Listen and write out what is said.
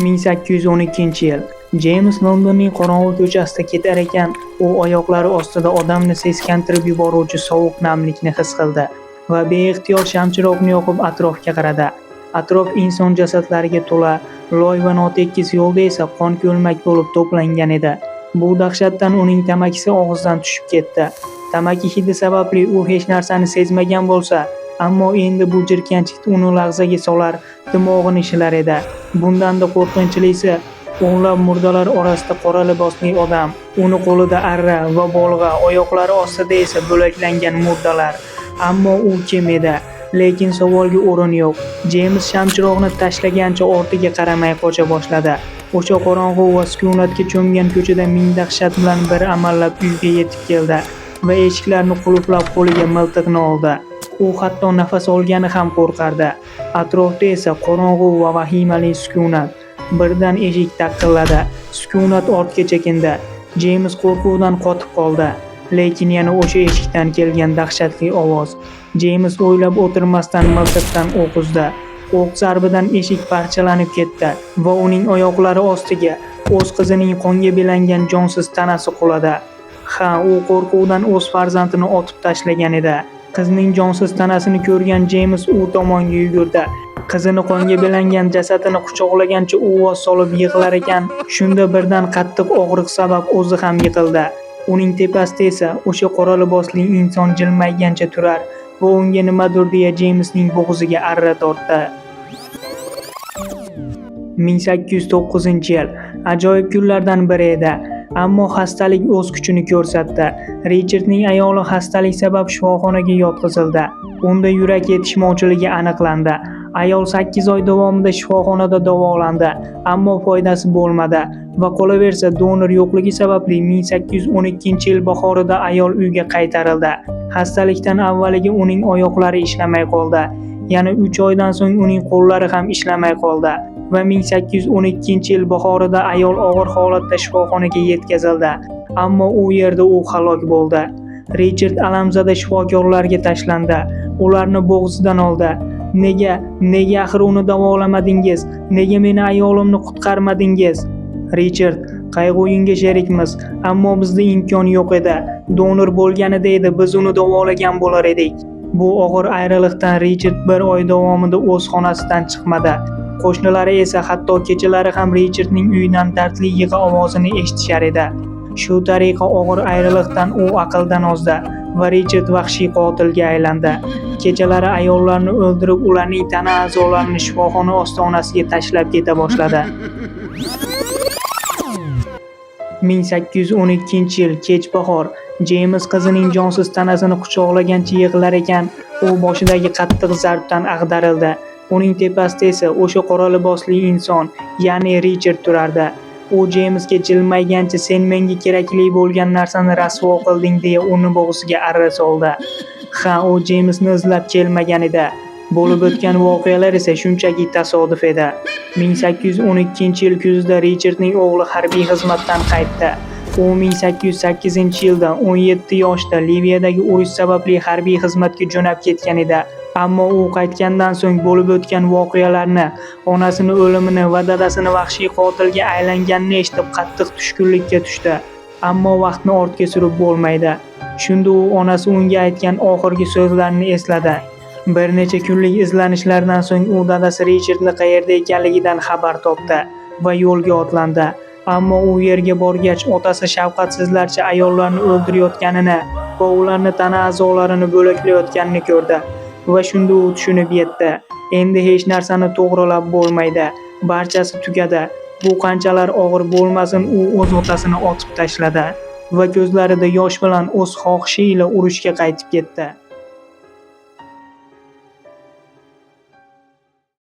1812-yil Jeyms Londonning qorong'u ko'chasida ketar ekan, u oyoqlari ostida odamni seskantirib yuboruvchi sovuq namlikni his qildi va beixtiyor shamchiroqni yoqib atrofga qaradi. Atrof inson jasadlariga to'la, loy va notekis yo'lda esa qon ko'lmak bo'lib to'plangan edi. Bu dahshatdan uning tamakisi og'zidan tushib ketdi. Tamaki hidi sababli u hech narsani sezmagan bo'lsa, ammo endi bu jirkanchlik uni lahzaga solar, dimog'ini shilar edi. Bundan-da qo'rqinchlisi, o'nlab murdalar orasida qora libosli odam, uni qo'lida arra va bolg'a, oyoqlari ostida esa bo'laklangan murdalar. Ammo u kim edi? Lekin savolga o'rin yo'q. Jeyms shamchiroqni tashlagancha ortiga qaramay qocha boshladi. O'sha qorong'u va sukunatga cho'mgan ko'chada ming dahshat bilan bir amallab uyga yetib keldi va eshiklarni qulflab qo'liga miltiqni oldi. U hatto nafas olgani ham qo'rqardi. Atrofda esa qorong'u va vahimali sukunat. Birdan eshik taqilladi. Sukunat ortga chekindi. Jeyms qo'rquvdan qotib qoldi. Lekin yana o'sha eshikdan kelgan dahshatli ovoz. Jeyms o'ylab o'tirmasdan miltiqdan o'q uzdi. O'q zarbidan eshik parchalanib ketdi va uning oyoqlari ostiga o'z qizining qonga belangan jonsiz tanasi quladi. Ha, u qo'rquvdan o'z farzandini otib tashlagan edi. Qizining jonsiz tanasini ko'rgan Jeyms u tomonga yugurdi. Qizini qonga belangan jasadini quchoqlagancha ovoz solib yig'lar ekan, shunda birdan qattiq og'riq sabab o'zi ham yiqildi. Uning tepasida esa o'sha qora libosli inson jilmaygancha turar va unga nimadir deya Jeymsning bo'g'ziga arra tortdi. 1809-yil ajoyib kunlardan biri edi, ammo xastalik o'z kuchini ko'rsatdi. Richardning ayoli xastalik sabab shifoxonaga yotqizildi. Unda yurak yetishmovchiligi aniqlandi. Ayol 8 oy davomida shifoxonada davolandi, ammo foydasi bo'lmadi va qolaversa donor yo'qligi sababli 1812-yil bahorida ayol uyga qaytarildi. Xastalikdan avvaliga uning oyoqlari ishlamay qoldi. Yana 3 oydan so'ng uning qo'llari ham ishlamay qoldi va 1812-yil bahorida ayol og'ir holatda shifoxonaga yetkazildi, ammo u yerda u halok bo'ldi. Richard alamzada shifokorlarga tashlandi. Ularni bo'g'zidan oldi. Nega axir uni davolamadingiz? Nega meni ayolimni qutqarmadingiz? Richard, qayg'uyingga sherikmiz, ammo bizda imkon yo'q edi. Donor bo'lganida edi, biz uni davolagan bo'lar edik. Bu og'ir ayriliqdan Richard 1 oy davomida o'z xonasidan chiqmadi. Qo'shnilari esa hatto kechalari ham Richardning uyidan dardli yig'i ovozini eshitishar edi. Shu tariqa og'ir ayriliqdan u aqldan ozdi va Richard vahshiy qotilga aylandi. Kechalari ayollarni o'ldirib, ularning tana a'zolarini shifoxona ostonasiga tashlab keta boshladi. 1812-yil kech bahor Jeyms qizining jonsiz tanasini quchoqlagancha yig'lar ekan, u boshidagi qattiq zarbdan ag'darildi. Uning tepasida esa o'sha qora libosli inson, ya'ni Richard turardi. U Jeymsga jilmaygancha sen menga kerakli bo'lgan narsani rasvo qilding deya uni bo'g'ziga arra soldi. Ha, u Jeymsni izlab kelmagan edi. Bo'lib o'tgan voqealar esa shunchaki tasodif edi. 1812-yil kuzida Richardning o'g'li harbiy xizmatdan qaytdi. U 1808-yilda 17 yoshda Liviyadagi urush sababli harbiy xizmatga jo'nab ketgan edi. Ammo u qaytgandan so'ng bo'lib o'tgan voqealarni, onasini o'limini va dadasini vahshiy qotilga aylanganini eshitib qattiq tushkunlikka tushdi. Ammo vaqtni ortga surib bo'lmaydi. Shunda u onasi unga aytgan oxirgi so'zlarini esladi. Bir necha kunlik izlanishlardan so'ng u dadasi Richardni qayerda ekanligidan xabar topdi va yo'lga otlandi. Ammo u yerga borgach, otasi shafqatsizlarcha ayollarni o'ldirayotganini va ularni tana a'zolarini bo'laklayotganini ko'rdi. Va shunda u tushunib yetdi. Endi hech narsani to'g'rilab bo'lmaydi. Barchasi tugadi. Bu qanchalar og'ir bo'lmasin, u o'z otasini otib tashladi va ko'zlarida yosh bilan o'z xohishi ila urushga qaytib ketdi.